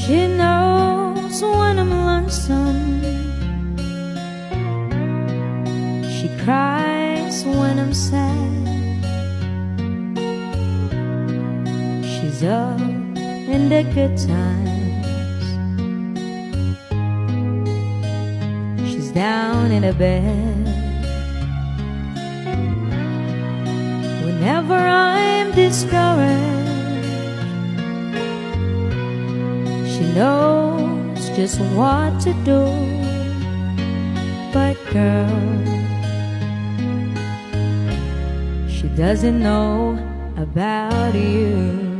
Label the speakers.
Speaker 1: She knows when I'm lonesome. She cries when I'm sad. She's up in the good times. She's down in the bed. Whenever I'm discouraged, she knows just what to do. But girl, she doesn't know about you.